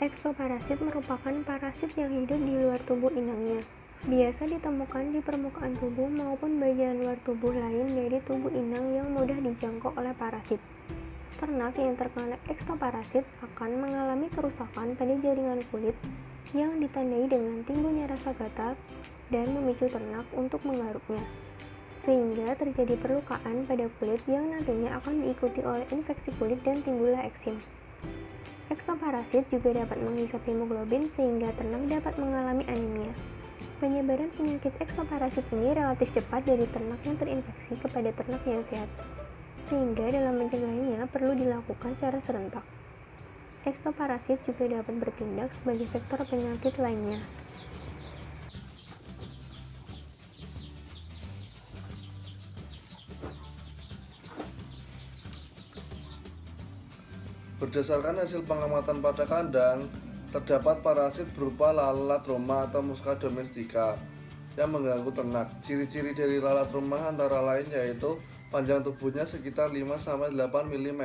Eksoparasit merupakan parasit yang hidup di luar tubuh inangnya. Biasa ditemukan di permukaan tubuh maupun bagian luar tubuh lain dari tubuh inang yang mudah dijangkau oleh parasit. Ternak yang terkena eksoparasit akan mengalami kerusakan pada jaringan kulit yang ditandai dengan timbulnya rasa gatal dan memicu ternak untuk menggaruknya, sehingga terjadi perlukaan pada kulit yang nantinya akan diikuti oleh infeksi kulit dan timbullah eksim. Eksoparasit juga dapat menghisap hemoglobin sehingga ternak dapat mengalami anemia. Penyebaran penyakit eksoparasit ini relatif cepat dari ternak yang terinfeksi kepada ternak yang sehat, sehingga dalam mencegahnya perlu dilakukan secara serentak. Eksoparasit juga dapat bertindak sebagai vektor penyakit lainnya. Berdasarkan hasil pengamatan pada kandang, terdapat parasit berupa lalat Roma atau Musca domestica yang mengganggu ternak. Ciri-ciri dari lalat Roma antara lain yaitu panjang tubuhnya sekitar 5-8 mm,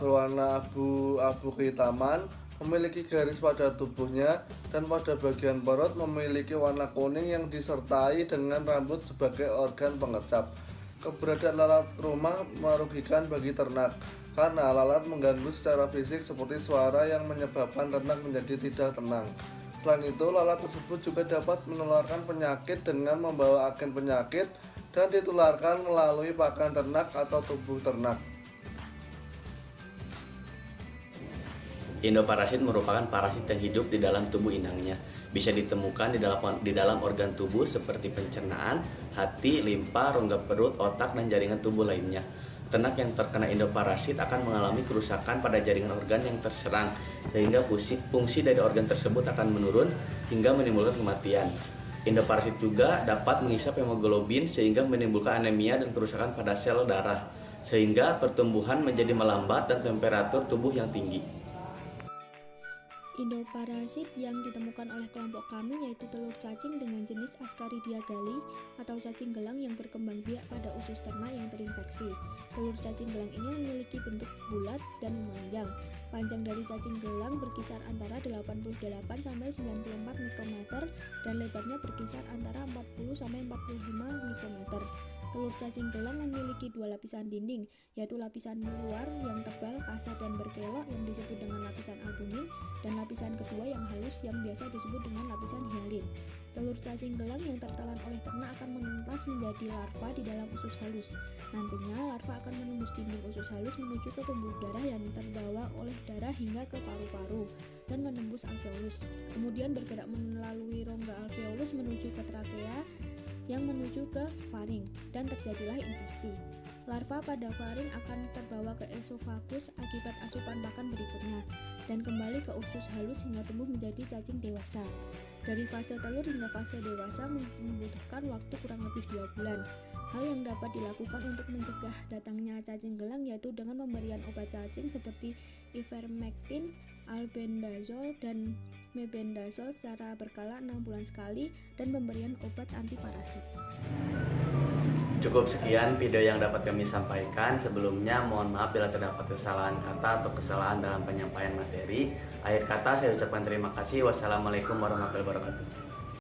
berwarna abu-abu kehitaman, memiliki garis pada tubuhnya, dan pada bagian perut memiliki warna kuning yang disertai dengan rambut sebagai organ pengecap. Keberadaan lalat Roma merugikan bagi ternak karena lalat mengganggu secara fisik seperti suara yang menyebabkan ternak menjadi tidak tenang. Selain itu, lalat tersebut juga dapat menularkan penyakit dengan membawa agen penyakit dan ditularkan melalui pakan ternak atau tubuh ternak. Indoparasit merupakan parasit yang hidup di dalam tubuh inangnya. Bisa ditemukan di dalam organ tubuh seperti pencernaan, hati, limpa, rongga perut, otak, dan jaringan tubuh lainnya. Ternak yang terkena indoparasit akan mengalami kerusakan pada jaringan organ yang terserang, sehingga fungsi dari organ tersebut akan menurun hingga menimbulkan kematian. Indoparasit juga dapat menghisap hemoglobin sehingga menimbulkan anemia dan kerusakan pada sel darah, sehingga pertumbuhan menjadi melambat dan temperatur tubuh yang tinggi. Indoparasit yang ditemukan oleh kelompok kami yaitu telur cacing dengan jenis Ascaridia galli atau cacing gelang yang berkembang biak pada usus ternak yang terinfeksi. Telur cacing gelang ini memiliki bentuk bulat dan memanjang. Panjang dari cacing gelang berkisar antara 88 sampai 94 mikrometer dan lebarnya berkisar antara 40 sampai 45 mikrometer. Telur cacing gelang memiliki dua lapisan dinding, yaitu lapisan luar yang tebal, kasar, dan berkelok yang disebut dengan lapisan albumin, dan lapisan kedua yang halus yang biasa disebut dengan lapisan hialin. Telur cacing gelang yang tertelan oleh ternak akan menetas menjadi larva di dalam usus halus. Nantinya larva akan menembus dinding usus halus menuju ke pembuluh darah yang terbawa oleh darah hingga ke paru-paru dan menembus alveolus. Kemudian bergerak melalui rongga alveolus menuju ke trakea yang menuju ke faring dan terjadilah infeksi. Larva pada faring akan terbawa ke esofagus akibat asupan pakan berikutnya dan kembali ke usus halus hingga tumbuh menjadi cacing dewasa. Dari fase telur hingga fase dewasa membutuhkan waktu kurang lebih 2 bulan. Hal yang dapat dilakukan untuk mencegah datangnya cacing gelang yaitu dengan pemberian obat cacing seperti ivermectin, albendazole, dan mebendazole secara berkala 6 bulan sekali dan pemberian obat anti parasit. Cukup sekian video yang dapat kami sampaikan. Sebelumnya mohon maaf bila terdapat kesalahan kata atau kesalahan dalam penyampaian materi. Akhir kata saya ucapkan terima kasih. Wassalamualaikum warahmatullahi wabarakatuh.